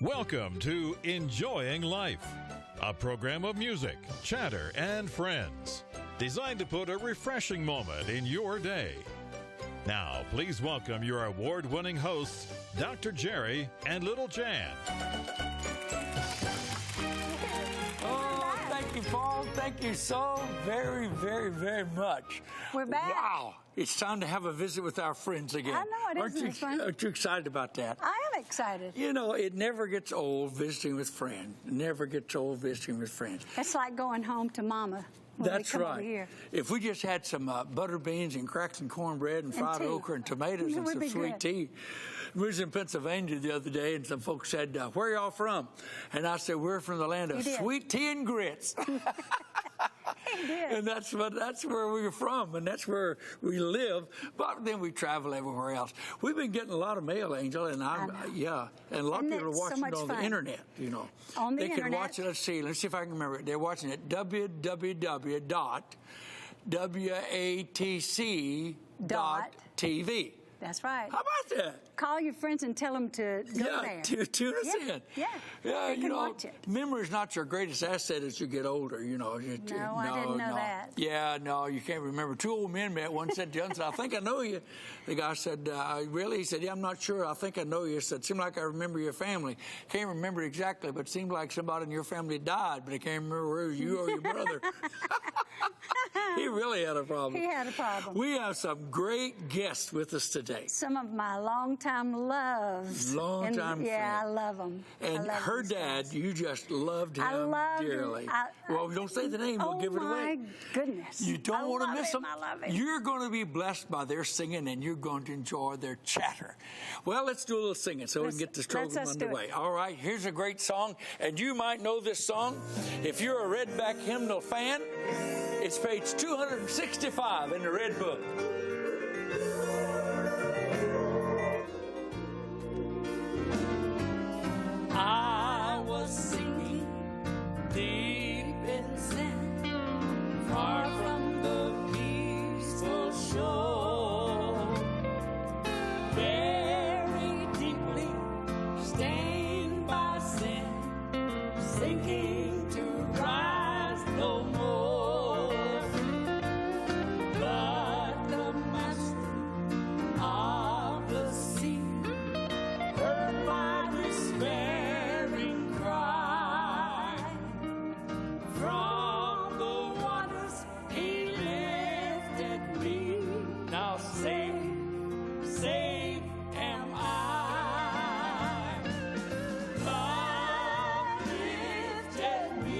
Welcome to Enjoying Life, a program of music, chatter, and friends, designed to put a refreshing moment in your day. Now, please welcome your award-winning hosts, Dr. Jerry and Little Jan. Oh, thank you, Paul. Thank you so very, very, very much. We're back. Wow. It's time to have a visit with our friends again. I know, it is fun. Aren't you excited about that? I am excited. You know, it never gets old visiting with friends. It never gets old visiting with friends. It's like going home to Mama. That's right. If we just had some butter beans and crackling cornbread and fried okra and tomatoes and some sweet tea. We was in Pennsylvania the other day, and some folks said, where are y'all from? And I said, we're from the land of sweet tea and grits. And that's where we were from, and that's where we live. But then we travel everywhere else. We've been getting a lot of mail, Angel, and and a lot of people are watching it on the internet. You know, on the internet. Can watch it. Let's see if I can remember it. They're watching it www.watc.tv. That's right. How about that? Call your friends and tell them to go there. Tune us in. Yeah, you know, watch it. Memory is not your greatest asset as you get older, you know. I didn't know that. Yeah, no, you can't remember. Two old men met. One said to the other, said, I think I know you. The guy said, really? He said, yeah, I'm not sure. I think I know you. He said, seemed like I remember your family. Can't remember exactly, but it seemed like somebody in your family died, but I can't remember whether it was you or your brother. He really had a problem. He had a problem. We have some great guests with us today. Some of my longtime loves. Yeah, I love them. And her dad, you just loved him dearly. Well, don't say the name. We'll give it away. Oh, my goodness. You don't want to miss them. I love him. You're going to be blessed by their singing, and you're going to enjoy their chatter. Well, let's do a little singing so we can get this program underway. All right, here's a great song, and you might know this song. If you're a Redback hymnal fan, it's page 265 in the Red Book. I was sinking deep in sin, far from the peaceful shore, very deeply stained by sin, sinking to rise no more. But the master of the sea heard my despairing cry. From the waters he lifted me. Now safe am I. Love lifted me.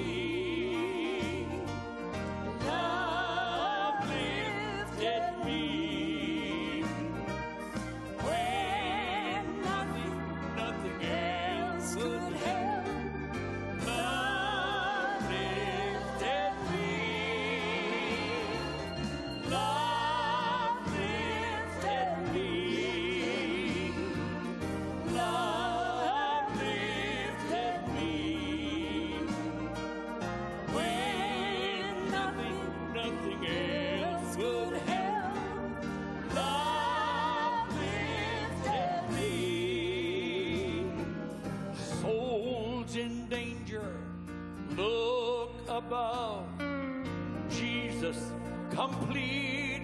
Love lifted me. When nothing else could help. Love lifted me. Love lifted me. Love lifted me. When nothing else would help. Love lifted me. Souls in danger, look above. Jesus, complete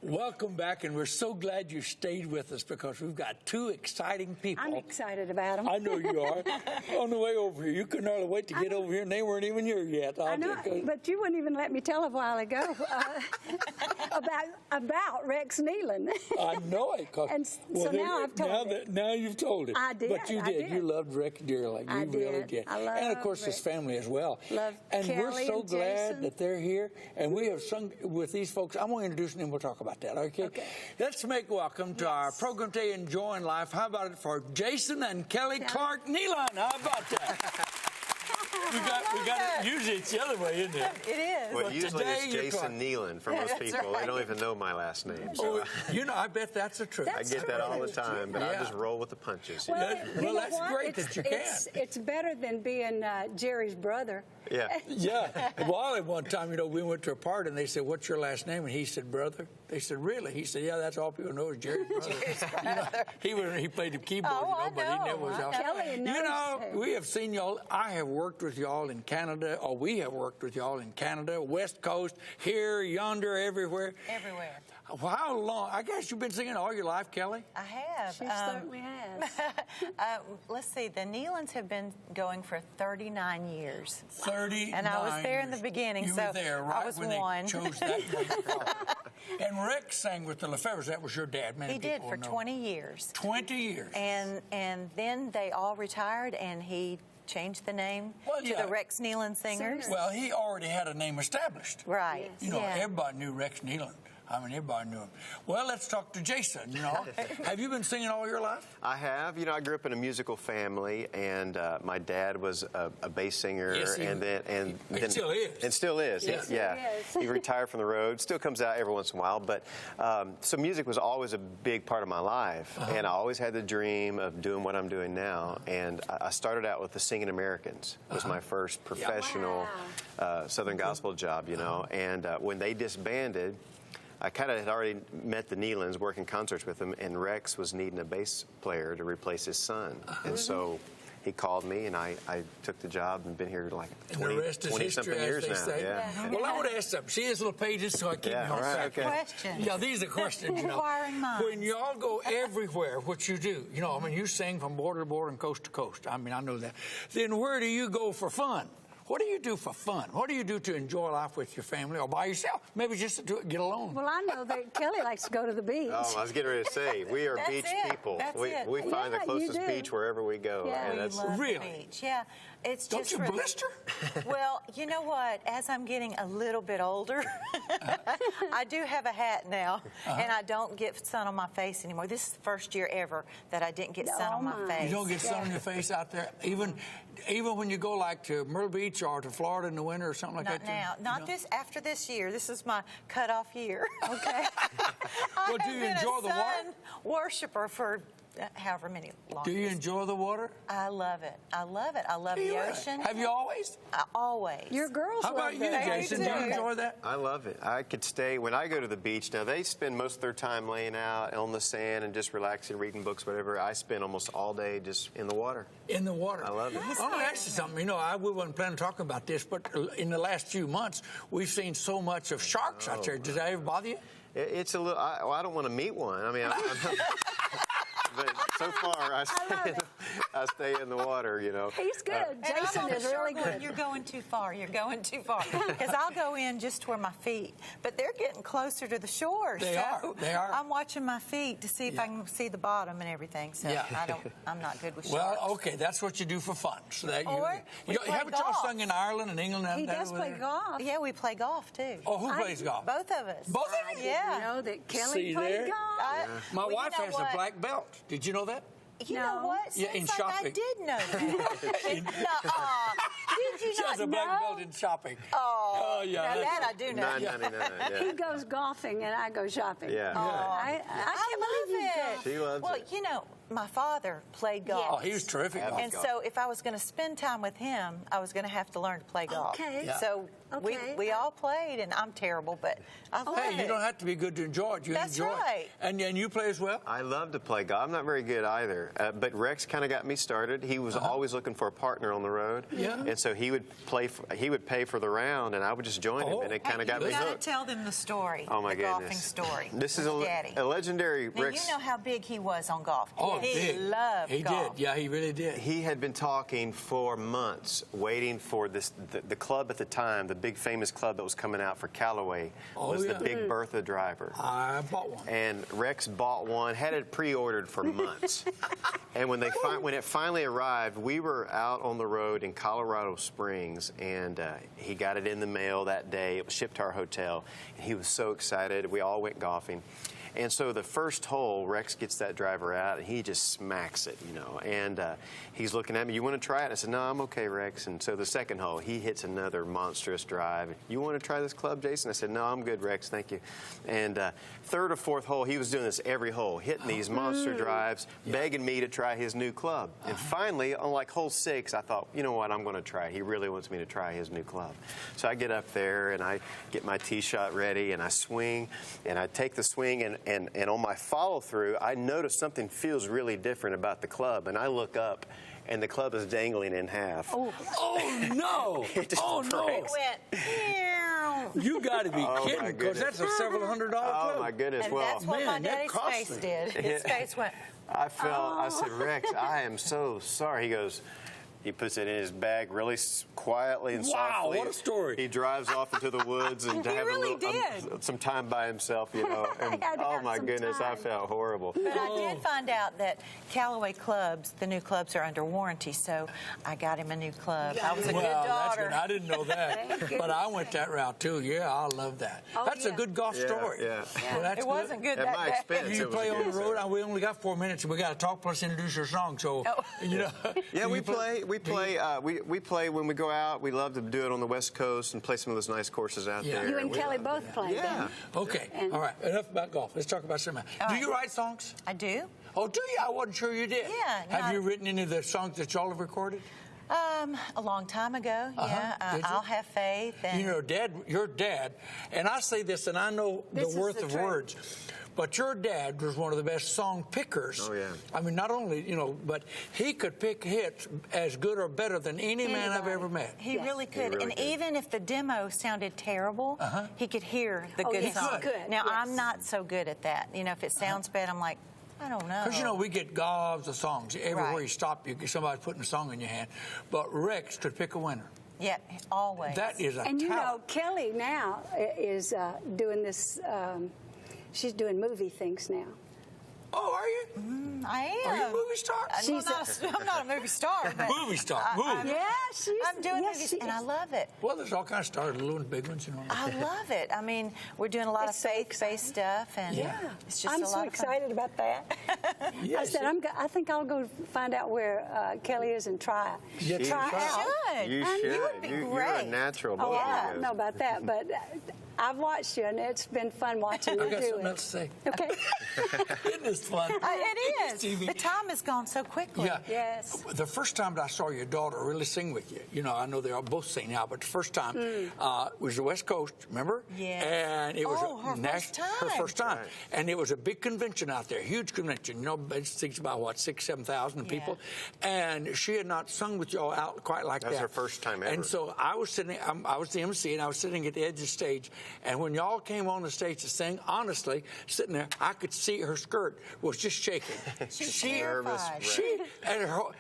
Welcome back, and we're so glad you stayed with us because we've got two exciting people. I'm excited about them. I know you are. On the way over here, you couldn't hardly wait to get over here, and they weren't even here yet. I know, but you wouldn't even let me tell a while ago about Rex Nealon. I know it. And so now I've told it. Now you've told it. I did. But you did. You loved Rex dearly. You really did. I love and of course Rex. his family as well. Love and Kelly we're so and glad Jason. that they're here. And we have sung with these folks. I'm going to introduce them and we'll talk about that. Okay. Let's make welcome to our program today, Enjoying Life. How about it for Jason and Kelly Clark Nealon? How about that? We got it. Usually it's the other way, isn't it? It is. Well, usually it's Jason Nealon for most people. Right. They don't even know my last name. So I bet that's the truth. I get that all the time, but I just roll with the punches. Well, that's great that you can. It's better than being Jerry's brother. Yeah. Yeah. Well, at one time, we went to a party and they said, "What's your last name?" And he said, "Brother." They said, "Really?" He said, "Yeah, that's all people know is Jerry's brother." He played the keyboard, but he never was out. Kelly knows him. We have seen y'all. I have worked with y'all in Canada, or we have worked with y'all in Canada, West Coast, here, yonder, everywhere. Everywhere. How long? I guess you've been singing all your life, Kelly? I have. She certainly has. Let's see. The Nealons have been going for 39 years. 39 And I was there in the beginning, you so were there, right I was when one. they chose that name. And Rex sang with the Lefevres. That was your dad. Many He did people for know. 20 years. 20 years. And then they all retired, and he changed the name to the Rex Nealon Singers. Well, he already had a name established. Right. You know, everybody knew Rex Nealon. I mean, everybody knew him. Well, let's talk to Jason, Have you been singing all your life? I have. I grew up in a musical family, and my dad was a bass singer. Yes, and then still is. And still is. Yes. He retired from the road. Still comes out every once in a while. But so music was always a big part of my life. And I always had the dream of doing what I'm doing now. And I started out with the Singing Americans. It was my first professional Southern gospel job, And when they disbanded, I kind of had already met the Nealons, working concerts with them, and Rex was needing a bass player to replace his son. And so he called me, and I took the job and been here like 20-something years now. Yeah. Well, I want to ask something. See these little pages so I keep me on track. Questions. Yeah, these are questions, Inquiring minds. When y'all go everywhere, what you do, you sing from border to border and coast to coast. I mean, I know that. Then where do you go for fun? What do you do for fun? What do you do to enjoy life with your family or by yourself? Maybe just to get alone. Well, I know that Kelly likes to go to the beach. Oh, I was getting ready to say, we are beach people. We find the closest beach wherever we go. Yeah. And that's We love really the beach. Yeah. It's Don't just you blister? Well, you know what? As I'm getting a little bit older, I do have a hat now, and I don't get sun on my face anymore. This is the first year ever that I didn't get sun on my face. You don't get sun on your face out there, even when you go like to Myrtle Beach or to Florida in the winter or something like Not that. now. Not this. After this year, this is my cutoff year. Okay. Well, do you enjoy the water? Sun worshiper for however many long. Do you enjoy the water? I love it. I love it. I love the ocean. Have you always? Always. Your girls How about love you, that. Jason? Do you enjoy that? I love it. I could stay, when I go to the beach, now they spend most of their time laying out on the sand and just relaxing, reading books, whatever. I spend almost all day just in the water. In the water. I love it. I'm going to ask you something. We wasn't planning on talking about this, but in the last few months, we've seen so much of sharks out there. Does that ever bother you? It's a little, I don't want to meet one. I mean, but so far, I stay in the water, He's good. Jason is really good. You're going too far. You're going too far. Because I'll go in just where my feet, but they're getting closer to the shore. They are. I'm watching my feet to see if I can see the bottom and everything. So I'm not good with sharks. Well, okay, that's what you do for fun. So that haven't y'all golf. sung in Ireland and England? He does play golf. Yeah, we play golf too. Oh, who plays golf? Both of us. Both of you? Yeah. You know that Kelly See played there? golf. My wife has a black belt. Did you know that? You know what? Yeah, in Seems like shopping. I did know that. Did you She has a not black know? belt in shopping. Oh, yeah. now that I do know. $9.99. He goes golfing and I go shopping. Yeah. I can't believe it. She loves Well, it. my father played golf. Oh, he was terrific. And so if I was going to spend time with him, I was going to have to learn to play golf. Okay. Yeah. So we all played, and I'm terrible, but I love it. Hey, you don't have to be good to enjoy it. You That's enjoy right. it. And you play as well? I love to play golf. I'm not very good either, but Rex kind of got me started. He was always looking for a partner on the road, and so he would pay for the round, and I would just join him, and it kind of got me You got hooked. to tell them the story. Oh my the goodness! golfing story. This is Daddy. a legendary Now, Rex. you know how big he was on golf. Oh, he big. loved He golf. did. Yeah, he really did. He had been talking for months, waiting for the club at the time, the big famous club that was coming out for Callaway, was the Big Bertha driver. I bought one. And Rex bought one, had it pre-ordered for months. And when it finally arrived, we were out on the road in Colorado Springs, and he got it in the mail that day. It was shipped to our hotel, and he was so excited. We all went golfing. And so the first hole, Rex gets that driver out, and he just smacks it, And he's looking at me, you want to try it? I said, no, I'm okay, Rex. And so the second hole, he hits another monstrous drive. You want to try this club, Jason? I said, no, I'm good, Rex, thank you. And third or fourth hole, he was doing this every hole, hitting these monster drives, begging me to try his new club. And finally, on like hole 6, I thought, you know what, I'm going to try it. He really wants me to try his new club. So I get up there, and I get my tee shot ready, and I swing, and I take the swing, and on my follow-through, I notice something feels really different about the club, and I look up, and the club is dangling in half. Oh no! Oh, no! It went, You got to be kidding, because goodness. that's a several $100 club. Oh, my goodness. and Well, that's what my man, that daddy's cost face me. did. His face went, I said, Rex, I am so sorry. He goes, he puts it in his bag really quietly and Wow, softly. what a story. He drives off into the woods and to He have really did. some time by himself, And, Had to oh, have my some goodness, I time. felt horrible. But I did find out that Callaway clubs, the new clubs, are under warranty, so I got him a new club. I was a good That's daughter. good. I didn't know that. But I went that route, too. Yeah, I love that. Oh, That's a yeah. good golf story. Yeah. Well, that's It wasn't good At that my day. expense. You It was play on good, the road. so. We only got 4 minutes, and we got to talk plus introduce your song. So, Yeah, we play. We play when we go out. We love to do it on the West Coast and play some of those nice courses out Yeah. there. You and We Kelly love both that. play. Yeah. Okay. All right. Enough about golf. Let's talk about something. Do you write songs? I do. Oh, do you? I wasn't sure you did. Yeah, Have not- you written any of the songs that y'all have recorded? A long time ago, yeah. Did you? I'll Have Faith. And You know, your dad, and I say this, and I know This the is worth the of truth. words, but your dad was one of the best song pickers. Oh, yeah. I mean, not only, but he could pick hits as good or better than any man I've Anybody. ever met. He Yes. really could. really and could. even if the demo sounded terrible, he could hear the good yes, song. he could. Now, Yes. I'm not so good at that. If it sounds bad, I'm like, I don't know. Because, we get gobs of songs. Everywhere Right. you stop, somebody's putting a song in your hand. But Rex could pick a winner. Yeah, always. That is a And talent. Kelly now is doing this, she's doing movie things now. Oh, are you? I am. Are you a movie star? I'm not a movie star. But Movie star. I'm doing yes, movies, she and I is. love it. Well, there's all kinds of stars, little and big ones, I love it. I mean, we're doing a lot It's of so faith-based stuff, and Yeah. it's just I'm a so lot of fun. excited about that. I Yes. said, I think I'll go find out where Kelly is and try Yeah, try try. out. Should. You And should. You would be You're a great. natural. Oh, both of I you. don't know about that, but I've watched you, and it's been fun watching I you got do something it. else to say. Okay. Isn't this fun? It is. TV. The time has gone so quickly. Yeah. Yes. The first time that I saw your daughter really sing with you, I know they all both sing now, but the first time was the West Coast, remember? Yes. And it was her first time. Right. And it was a big convention out there, huge convention. It thinks about 6,000-7,000 people. And she had not sung with y'all out quite like that. That was her first time ever. And so I was sitting, I was the MC, and I was sitting at the edge of the stage. And when y'all came on the stage to sing, honestly, sitting there, I could see her skirt was just shaking. She's She- terrified.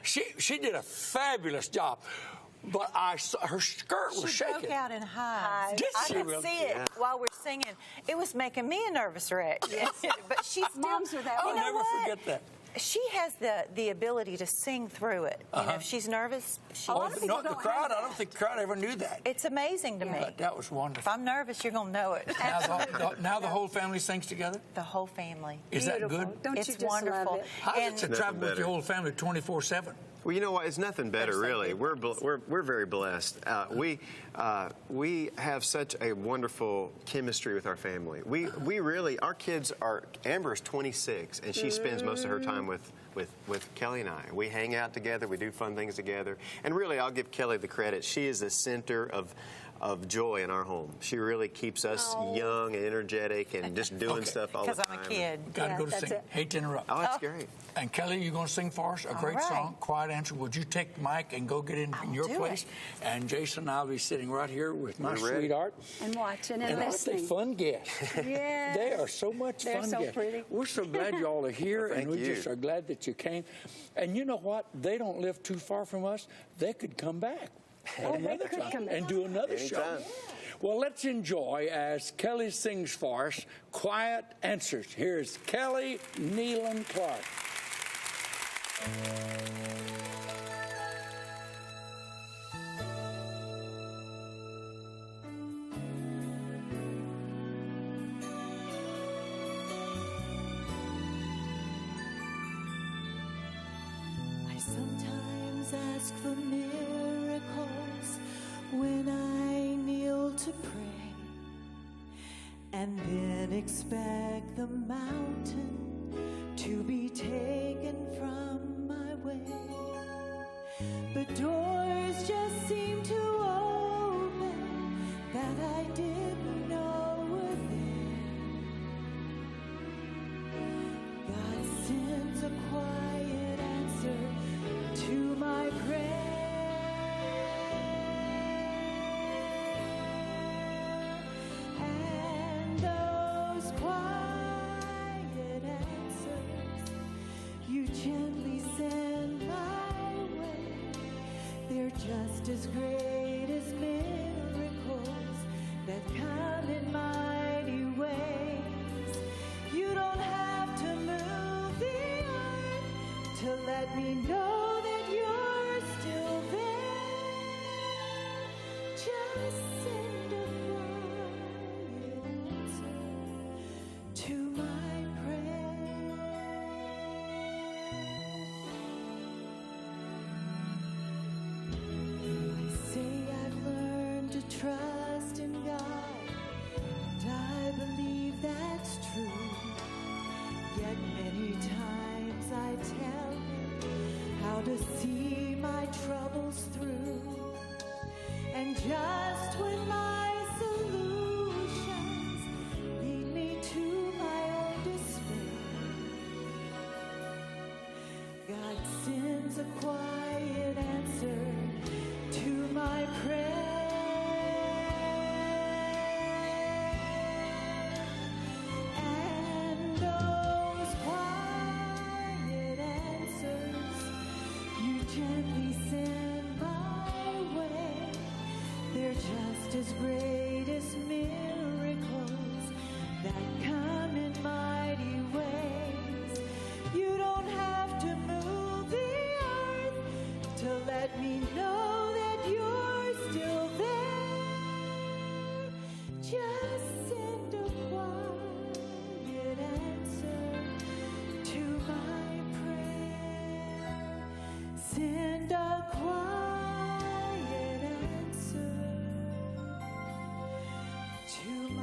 She did a fabulous job, but I saw her skirt was She broke shaking. out in hives. Did I she could really? see it while we're singing. It was making me a nervous wreck. But she's still, Moms are that I'll way. you know never what? forget that. She has the ability to sing through it. If she's nervous, she A lot of people No, the don't crowd, have I don't think the crowd ever knew that. It's amazing to me. But that was If wonderful. I'm nervous, you're going to know it. Now the whole family sings together? The whole family. Is that Beautiful. good? Don't It's you just wonderful. love it? How's it to And- travel with better. your whole family 24/7? Well, you know what? It's nothing better, really. Good We're very blessed. We have such a wonderful chemistry with our family. We really, our kids are, Amber's 26, and she spends most of her time with Kelly and I. We hang out together. We do fun things together. And really, I'll give Kelly the credit. She is the center of joy in our home. She really keeps us young and energetic and just doing stuff all the time. Because I'm a kid. Got to go to that's sing. it. Hate to interrupt. Oh, that's great. And Kelly, you're going to sing for us a great right. song, Quiet Answer. Would you take the mic and go get in your do place? And Jason and I'll be sitting right here with my We're ready. sweetheart. And watching and And aren't they listening. fun guests? Yes. They are so much They're fun so guests. pretty. We're so glad you all are here, Well, and we thank you. just are glad that you came. And you know what? They don't live too far from us. They could come back at another could time come back. and do another show. Anytime. Well, let's enjoy as Kelly sings for us, Quiet Answers. Here's Kelly Nealon Clark. I sometimes ask for miracles when I kneel to pray, and then expect the mountain to be taken from my way. But doors just seem to open that I didn't know were there. God sends a quiet answer to my prayer. And those quiet answers you gently send my way, they're just as great as miracles that come in mighty ways. You don't have to move the earth to let me know that you're still there. Just send a quiet answer to my prayer. I say I've learned to trust in God, and I believe that's true. Yet many times I tell him how to see my troubles through. And just when my solutions lead me to my own despair, God sends a quiet answer to my prayer. And those quiet answers you gently send my way, they're just as great as miracles that come in mighty ways. You don't have to move the earth to let me know that you're still there. Just send a quiet answer to my prayer. Send a quiet answer to my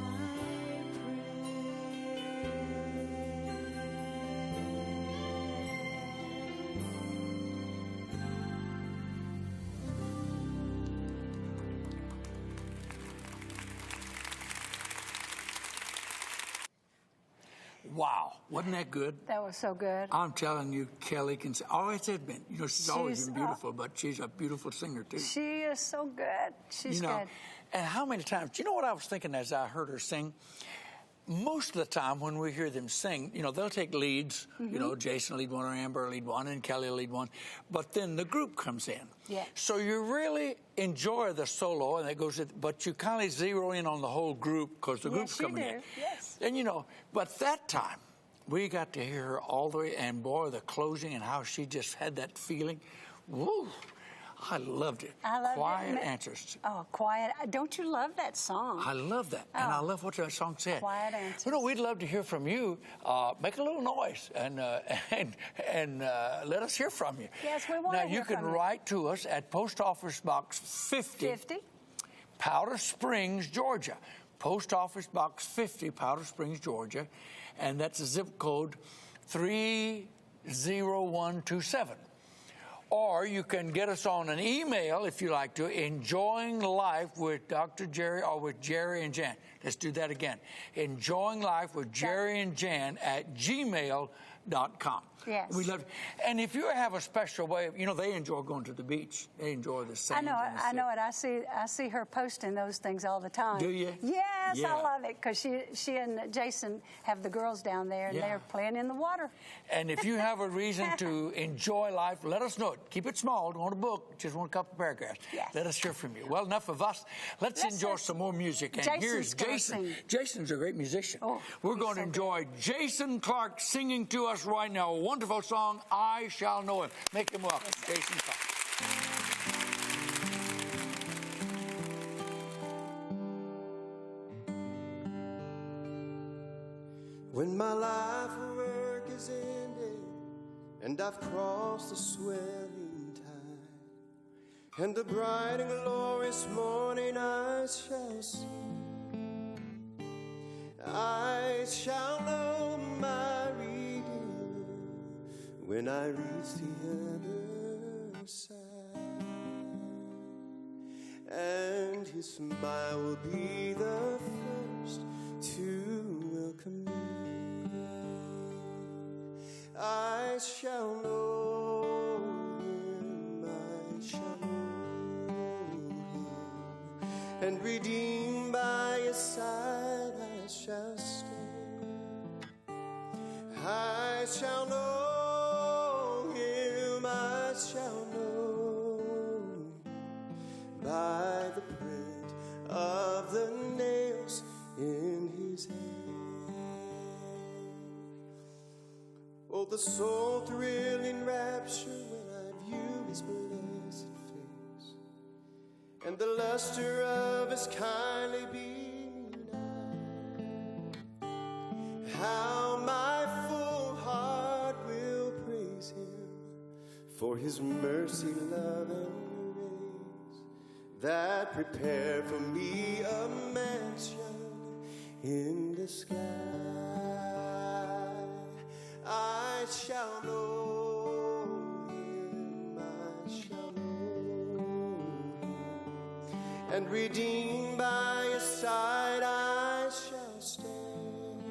Wow, wasn't that good? That was so good. I'm telling you, Kelly can sing. Always has been. You know, she's always She's, been beautiful, but she's a beautiful singer, too. She is so good. She's you know, good. and how many times, do you know what I was thinking as I heard her sing? Most of the time when we hear them sing, you know, they'll take leads, you know, Jason lead one or Amber lead one and Kelly lead one, but then the group comes in. Yeah. So you really enjoy the solo, and that goes, but you kind of zero in on the whole group because the group's you coming do. in. Yes. And you know, but that time, we got to hear her all the way, and boy, the closing and how she just had that feeling. Woo! I loved it. I loved Quiet it. Answers. Oh, Quiet. Don't you love that song? I love that. And I love what that song said. Quiet Answers. You know, we'd love to hear from you. Make a little noise and let us hear from you. Yes, we want now, to hear you can from you. write to us at Post Office Box 50. Powder Springs, Georgia. Post Office Box 50, Powder Springs, Georgia. And that's a zip code 30127. Or you can get us on an email, if you like to, Enjoying Life with Dr. Jerry or with Jerry and Jan. Let's do that again. Enjoying Life with Jerry and Jan at gmail.com. Yes. We love it. And if you have a special way of, you know, they enjoy going to the beach. They enjoy the sand. I know it. I see her posting those things all the time. Do you? Yes, Yeah. I love it because she and Jason have the girls down there and Yeah. they're playing in the water. And if you have a reason to enjoy life, let us know it. Keep it small. Don't want a book. Just want a couple of paragraphs. Yes. Let us hear from you. Well, enough of us. Let's enjoy some more music. And Jason's here's gonna Jason. sing. Jason's a great musician. Oh, We're he's going to so enjoy Jason Clark singing to us right now. A wonderful song, I Shall Know Him. Make him welcome. Jason Clark. When my life work is ended and I've crossed the swelling tide, and the bright and glorious morning I shall see, I shall know my Redeemer when I reach the other side, and His smile will be the first to welcome me. I shall know Him, I shall know Him, and redeemed by His side I shall stand. I shall know Him, I shall know by the print of the nails in His hand. Oh, the soul thrilling rapture when I view His blessed face, and the luster of His kindly beaming eye. How my full heart will praise Him for His mercy, love, and grace that prepare for me a mansion in the sky. I shall know Him, I shall know Him, and redeemed by His side I shall stand.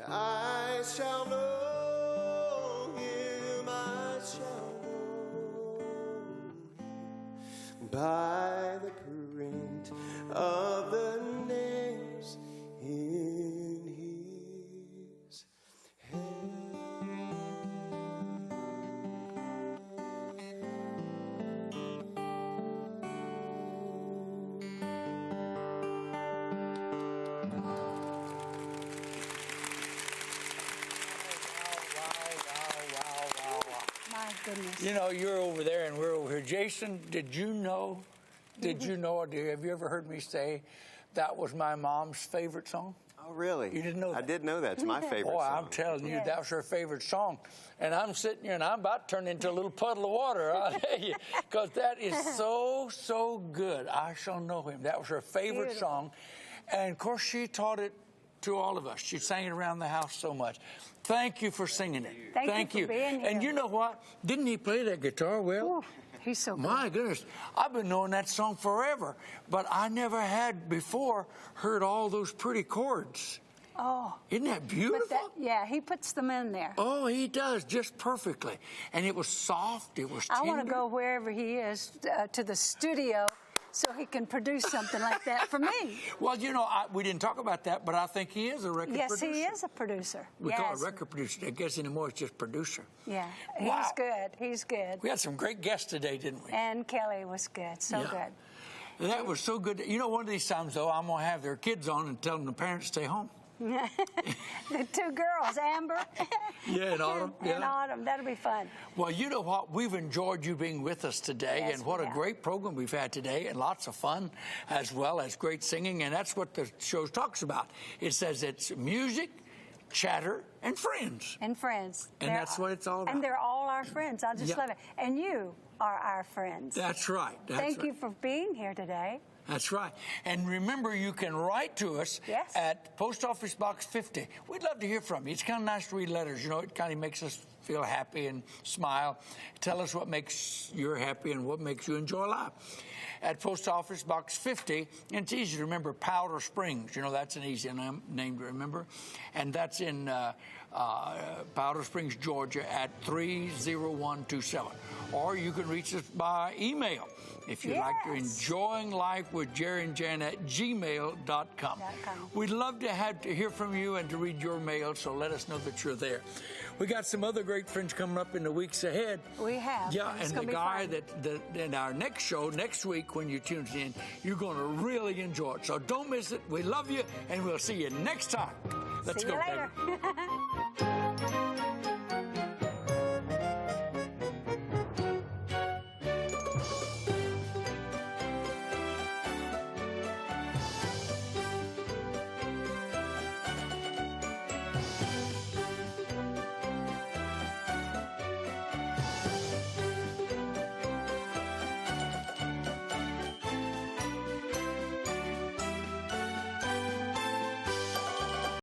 I shall know Him, I shall know Him by the print of the nails in His hand. My goodness. You know, you're over there and we're over here. Jason, did you know, have you ever heard me say that was my mom's favorite song? Oh, really? You didn't know that? I did know that. It's my favorite Boy, song. I'm telling you, Yes. that was her favorite song. And I'm sitting here and I'm about to turn into a little puddle of water, I'll tell you, because that is so, so good. I Shall Know Him. That was her favorite Beautiful. song. And, of course, she taught it to all of us. She sang it around the house so much. Thank you for singing it. Thank you for being here. And you know what? Didn't he play that guitar well? Ooh, he's so good. My goodness, I've been knowing that song forever, but I never had before heard all those pretty chords. Oh. Isn't that beautiful? Yeah, he puts them in there. Oh, he does, just perfectly. And it was soft, it was I tender. want to go wherever he is to the studio so he can produce something like that for me. Well, you know, we didn't talk about that, but I think he is a record Yes, producer. he is a producer. We call Yes. it record producer. I guess anymore it's just producer. Yeah, Wow. he's good. He's good. We had some great guests today, didn't we? And Kelly was good. So Yeah. good. That was so good. You know, one of these times, though, I'm going to have their kids on and tell them the parents stay home. The two girls, Amber. Yeah, and Autumn. Yeah. And Autumn. That'll be fun. Well, you know what? We've enjoyed you being with us today, Yes, and what we a have. great program we've had today, and lots of fun, as well as great singing, and that's what the show talks about. It says it's music, chatter, and friends. And friends. And that's what it's all about. And they're all our friends. I just Yeah. love it. And you are our friends. That's right. Thank you for being here today. That's right. And remember, you can write to us Yes. at Post Office Box 50. We'd love to hear from you. It's kind of nice to read letters. You know, it kind of makes us feel happy and smile. Tell us what makes you happy and what makes you enjoy life. At Post Office Box 50, and it's easy to remember, Powder Springs. You know, that's an easy name to remember. And that's in Powder Springs, Georgia at 30127. Or you can reach us by email if you like to. Yes. Enjoying Life with Jerry and Jan at gmail.com. We'd love to hear from you and to read your mail, so let us know that you're there. We got some other great friends coming up in the weeks ahead. We have. Yeah, It's and gonna the be guy fun. that in our next show, next week when you tune in, you're going to really enjoy it. So don't miss it. We love you, and we'll see you next time. Let's See you go, later. baby.